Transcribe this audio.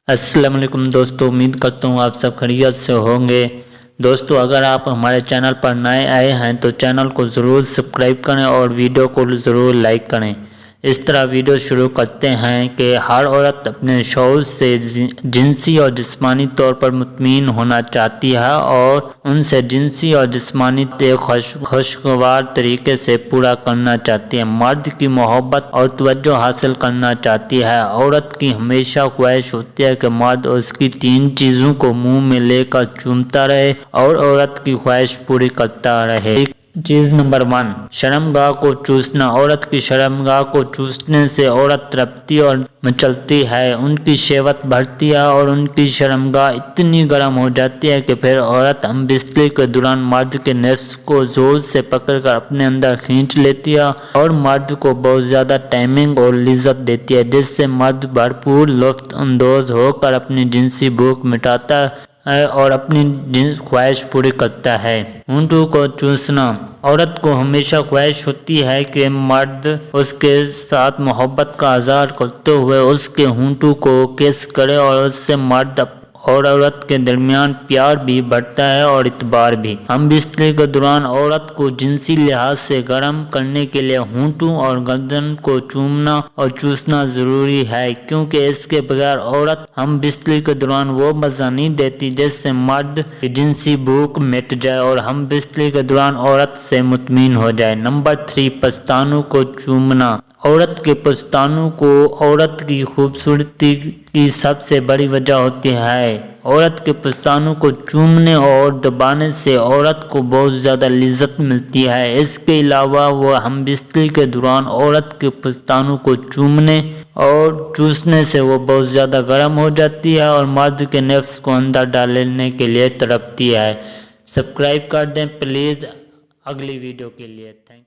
السلام علیکم دوستو، امید کرتا ہوں آپ سب خیریت سے ہوں گے۔ دوستو اگر آپ ہمارے چینل پر نئے آئے ہیں تو چینل کو ضرور سبسکرائب کریں اور ویڈیو کو ضرور لائک کریں۔ اس طرح ویڈیو شروع کرتے ہیں کہ ہر عورت اپنے شوہر سے جنسی اور جسمانی طور پر مطمئن ہونا چاہتی ہے اور ان سے جنسی اور جسمانی خوشگوار طریقے سے پورا کرنا چاہتی ہے۔ مرد کی محبت اور توجہ حاصل کرنا چاہتی ہے۔ عورت کی ہمیشہ خواہش ہوتی ہے کہ مرد اس کی 3 چیزوں کو منہ میں لے کر چومتا رہے اور عورت کی خواہش پوری کرتا رہے۔ چیز نمبر 1، شرمگاہ کو چوسنا۔ عورت کی شرمگاہ کو چوسنے سے عورت تڑپتی اور مچلتی ہے، ان کی شہوت بڑھتی ہے اور ان کی شرمگاہ اتنی گرم ہو جاتی ہے کہ پھر عورت ہم بستری کے دوران مرد کے نفس کو زور سے پکڑ کر اپنے اندر کھینچ لیتی ہے اور مرد کو بہت زیادہ ٹائمنگ اور لذت دیتی ہے، جس سے مرد بھرپور لطف اندوز ہو کر اپنی جنسی بھوک مٹاتا ہے اور اپنی خواہش پوری کرتا ہے۔ ہونٹوں کو چوسنا۔ عورت کو ہمیشہ خواہش ہوتی ہے کہ مرد اس کے ساتھ محبت کا اظہار کرتے ہوئے اس کے ہونٹوں کو کس کرے اور اس سے مرد اور عورت کے درمیان پیار بھی بڑھتا ہے اور اعتبار بھی۔ ہم بستری کے دوران عورت کو جنسی لحاظ سے گرم کرنے کے لیے ہونٹوں اور گردن کو چومنا اور چوسنا ضروری ہے، کیونکہ اس کے بغیر عورت ہم بستری کے دوران وہ مزہ نہیں دیتی جس سے مرد کی جنسی بھوک مٹ جائے اور ہم بستری کے دوران عورت سے مطمئن ہو جائے۔ نمبر 3، پستانوں کو چومنا۔ عورت کے پستانوں کو عورت کی خوبصورتی کی سب سے بڑی وجہ ہوتی ہے۔ عورت کے پستانوں کو چومنے اور دبانے سے عورت کو بہت زیادہ لذت ملتی ہے۔ اس کے علاوہ وہ ہم بستری کے دوران عورت کے پستانوں کو چومنے اور چوسنے سے وہ بہت زیادہ گرم ہو جاتی ہے اور مرد کے نفس کو اندر ڈالنے کے لیے تڑپتی ہے۔ سبسکرائب کر دیں پلیز اگلی ویڈیو کے لیے۔ تھینک